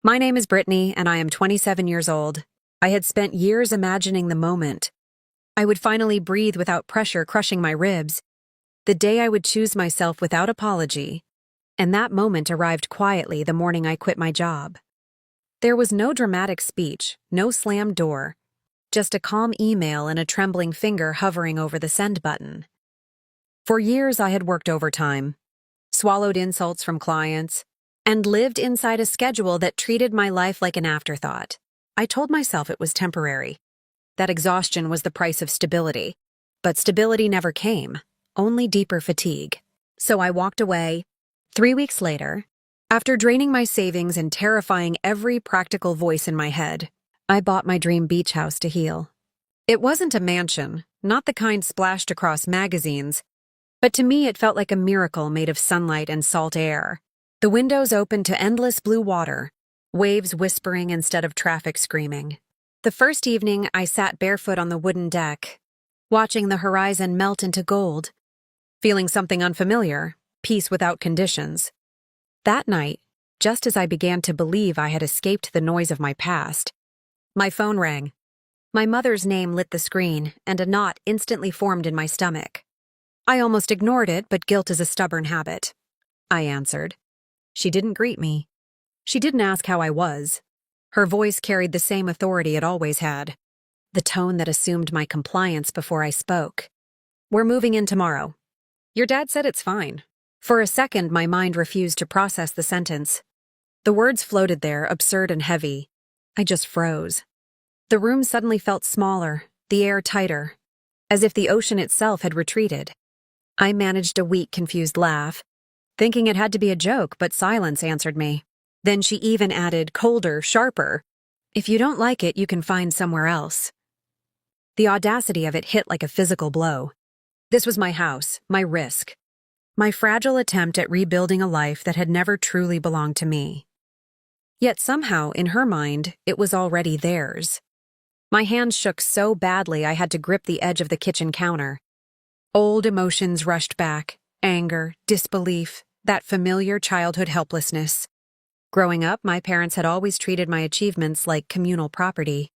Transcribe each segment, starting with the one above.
My name is Brittany, and I am 27 years old. I had spent years imagining the moment. I would finally breathe without pressure crushing my ribs. The day I would choose myself without apology. And that moment arrived quietly the morning I quit my job. There was no dramatic speech, no slammed door, just a calm email and a trembling finger hovering over the send button. For years I had worked overtime, swallowed insults from clients, and lived inside a schedule that treated my life like an afterthought. I told myself it was temporary, that exhaustion was the price of stability. But stability never came, only deeper fatigue. So I walked away. 3 weeks later, after draining my savings and terrifying every practical voice in my head, I bought my dream beach house to heal. It wasn't a mansion, not the kind splashed across magazines, but to me it felt like a miracle made of sunlight and salt air. The windows opened to endless blue water, waves whispering instead of traffic screaming. The first evening, I sat barefoot on the wooden deck, watching the horizon melt into gold, feeling something unfamiliar, peace without conditions. That night, just as I began to believe I had escaped the noise of my past, my phone rang. My mother's name lit the screen, and a knot instantly formed in my stomach. I almost ignored it, but guilt is a stubborn habit. I answered. She didn't greet me. She didn't ask how I was. Her voice carried the same authority it always had, the tone that assumed my compliance before I spoke. "We're moving in tomorrow." "Your dad said it's fine." For a second, my mind refused to process the sentence. The words floated there, absurd and heavy. I just froze. The room suddenly felt smaller, the air tighter, as if the ocean itself had retreated. I managed a weak, confused laugh, thinking it had to be a joke, but silence answered me. Then she even added, colder, sharper, "If you don't like it, you can find somewhere else." The audacity of it hit like a physical blow. This was my house, my risk, my fragile attempt at rebuilding a life that had never truly belonged to me. Yet somehow, in her mind, it was already theirs. My hands shook so badly I had to grip the edge of the kitchen counter. Old emotions rushed back, anger, disbelief, that familiar childhood helplessness. Growing up, my parents had always treated my achievements like communal property.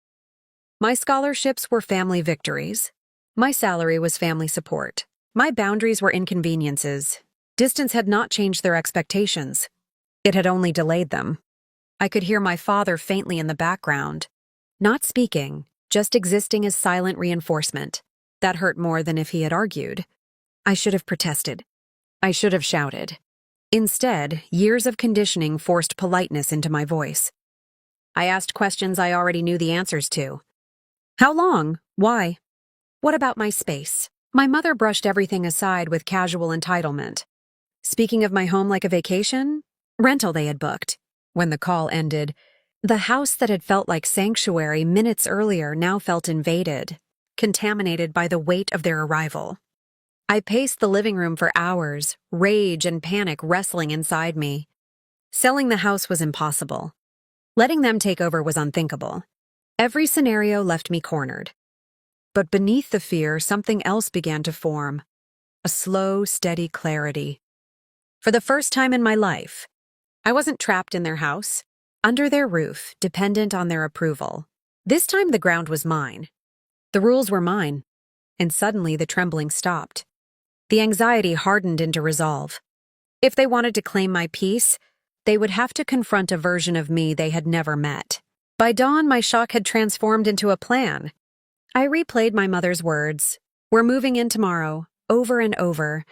My scholarships were family victories. My salary was family support. My boundaries were inconveniences. Distance had not changed their expectations. It had only delayed them. I could hear my father faintly in the background, not speaking, just existing as silent reinforcement. That hurt more than if he had argued. I should have protested. I should have shouted. Instead, years of conditioning forced politeness into my voice. I asked questions I already knew the answers to. How long? Why? What about my space? My mother brushed everything aside with casual entitlement. Speaking of my home like a vacation, rental they had booked. When the call ended, the house that had felt like sanctuary minutes earlier now felt invaded, contaminated by the weight of their arrival. I paced the living room for hours, rage and panic wrestling inside me. Selling the house was impossible. Letting them take over was unthinkable. Every scenario left me cornered. But beneath the fear, something else began to form. A slow, steady clarity. For the first time in my life, I wasn't trapped in their house, under their roof, dependent on their approval. This time the ground was mine. The rules were mine. And suddenly the trembling stopped. The anxiety hardened into resolve. If they wanted to claim my peace, they would have to confront a version of me they had never met. By dawn, my shock had transformed into a plan. I replayed my mother's words, "We're moving in tomorrow," over and over,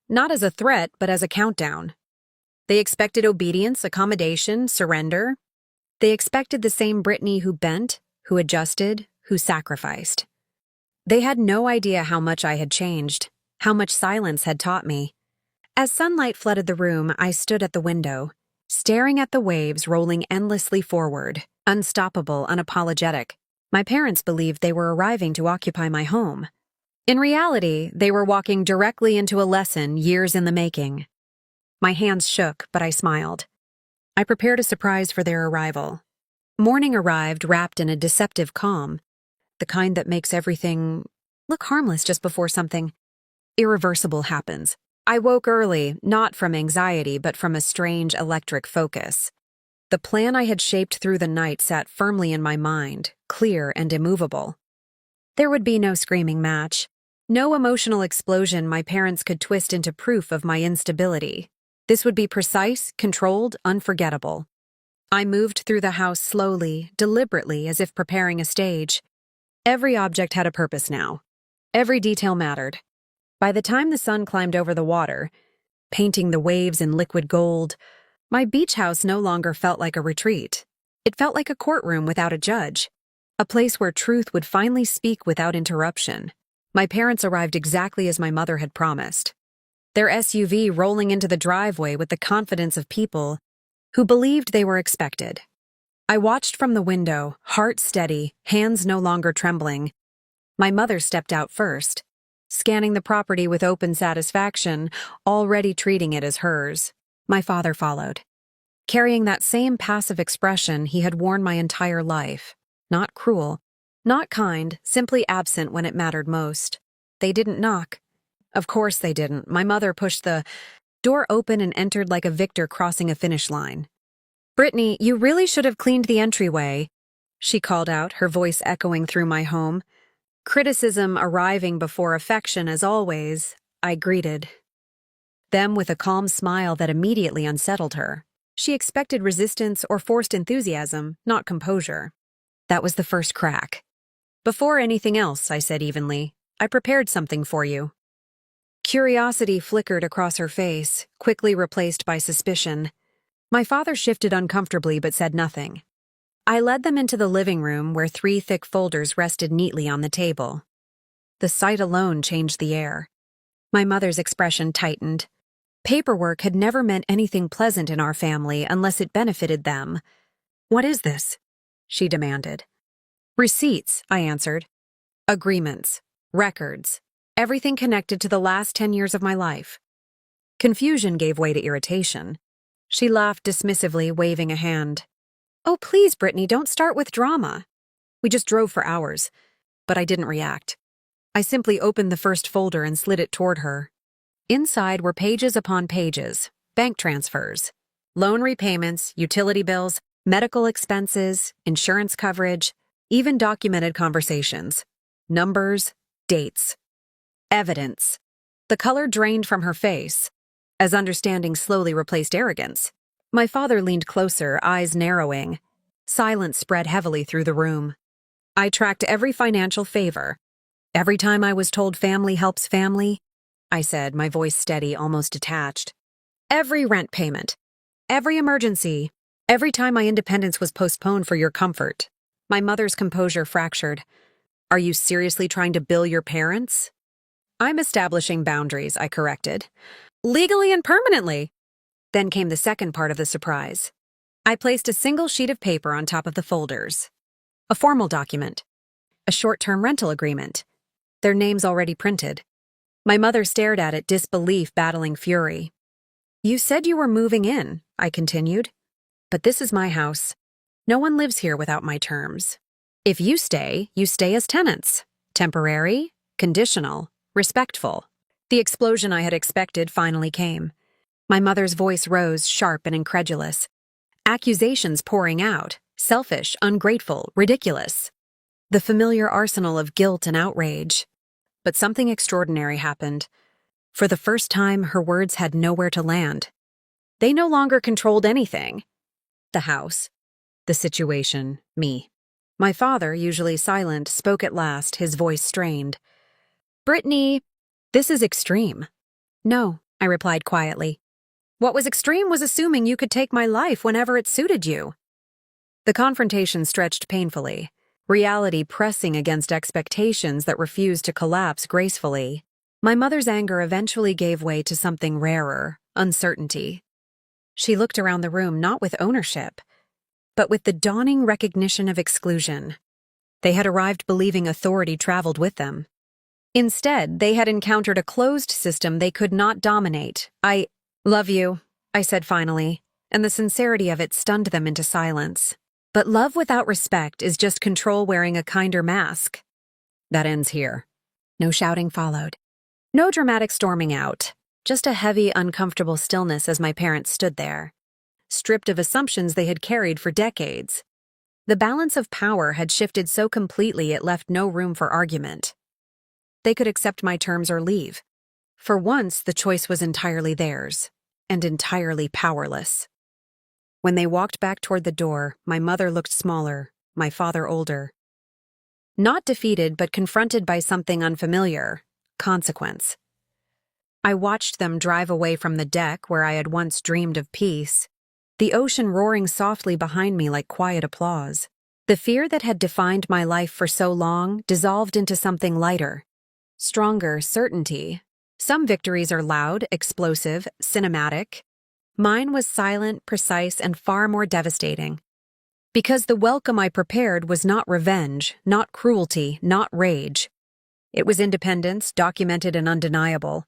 not as a threat, but as a countdown. They expected obedience, accommodation, surrender. They expected the same Brittany who bent, who adjusted, who sacrificed. They had no idea how much I had changed, how much silence had taught me. As sunlight flooded the room, I stood at the window, staring at the waves rolling endlessly forward, unstoppable, unapologetic. My parents believed they were arriving to occupy my home. In reality, they were walking directly into a lesson years in the making. My hands shook, but I smiled. I prepared a surprise for their arrival. Morning arrived wrapped in a deceptive calm, the kind that makes everything look harmless just before something irreversible happens. I woke early, not from anxiety, but from a strange electric focus. The plan I had shaped through the night sat firmly in my mind, clear and immovable. There would be no screaming match, no emotional explosion my parents could twist into proof of my instability. This would be precise, controlled, unforgettable. I moved through the house slowly, deliberately, as if preparing a stage. Every object had a purpose now. Every detail mattered. By the time the sun climbed over the water, painting the waves in liquid gold, my beach house no longer felt like a retreat. It felt like a courtroom without a judge, a place where truth would finally speak without interruption. My parents arrived exactly as my mother had promised, their SUV rolling into the driveway with the confidence of people who believed they were expected. I watched from the window, heart steady, hands no longer trembling. My mother stepped out first, scanning the property with open satisfaction, already treating it as hers. My father followed, carrying that same passive expression he had worn my entire life. Not cruel, not kind, simply absent when it mattered most. They didn't knock. Of course they didn't. My mother pushed the door open and entered like a victor crossing a finish line. "Brittany, you really should have cleaned the entryway," she called out, her voice echoing through my home. Criticism arriving before affection as always, I greeted them with a calm smile that immediately unsettled her. She expected resistance or forced enthusiasm, not composure. That was the first crack. "Before anything else," I said evenly, "I prepared something for you." Curiosity flickered across her face, quickly replaced by suspicion. My father shifted uncomfortably but said nothing. I led them into the living room where 3 thick folders rested neatly on the table. The sight alone changed the air. My mother's expression tightened. Paperwork had never meant anything pleasant in our family unless it benefited them. "What is this?" she demanded. "Receipts," I answered. "Agreements, records, everything connected to the last 10 years of my life." Confusion gave way to irritation. She laughed dismissively, waving a hand. "Oh, please, Brittany, don't start with drama." We just drove for hours, but I didn't react. I simply opened the first folder and slid it toward her. Inside were pages upon pages, bank transfers, loan repayments, utility bills, medical expenses, insurance coverage, even documented conversations, numbers, dates, evidence. The color drained from her face, as understanding slowly replaced arrogance. My father leaned closer, eyes narrowing. Silence spread heavily through the room. I tracked every financial favor. Every time I was told family helps family, I said, my voice steady, almost detached. Every rent payment. Every emergency. Every time my independence was postponed for your comfort. My mother's composure fractured. "Are you seriously trying to bill your parents?" "I'm establishing boundaries," I corrected. "Legally and permanently." Then came the second part of the surprise. I placed a single sheet of paper on top of the folders. A formal document. A short-term rental agreement. Their names already printed. My mother stared at it, disbelief battling fury. "You said you were moving in," I continued. "But this is my house. No one lives here without my terms. If you stay as tenants. Temporary, conditional, respectful." The explosion I had expected finally came. My mother's voice rose, sharp and incredulous. Accusations pouring out, selfish, ungrateful, ridiculous. The familiar arsenal of guilt and outrage. But something extraordinary happened. For the first time, her words had nowhere to land. They no longer controlled anything. The house, the situation, me. My father, usually silent, spoke at last, his voice strained. "Brittany, this is extreme." "No," I replied quietly. "What was extreme was assuming you could take my life whenever it suited you." The confrontation stretched painfully, reality pressing against expectations that refused to collapse gracefully. My mother's anger eventually gave way to something rarer, uncertainty. She looked around the room not with ownership, but with the dawning recognition of exclusion. They had arrived believing authority traveled with them. Instead, they had encountered a closed system they could not dominate. "I love you," I said finally, and the sincerity of it stunned them into silence. But love without respect is just control wearing a kinder mask. That ends here. No shouting followed. No dramatic storming out. Just a heavy, uncomfortable stillness as my parents stood there. stripped of assumptions they had carried for decades. The balance of power had shifted so completely it left no room for argument. They could accept my terms or leave. For once, the choice was entirely theirs, and entirely powerless. When they walked back toward the door, my mother looked smaller, my father older. Not defeated, but confronted by something unfamiliar: consequence. I watched them drive away from the deck where I had once dreamed of peace, the ocean roaring softly behind me like quiet applause. The fear that had defined my life for so long dissolved into something lighter, stronger certainty. Some victories are loud, explosive, cinematic. Mine was silent, precise, and far more devastating. Because the welcome I prepared was not revenge, not cruelty, not rage. It was independence, documented and undeniable.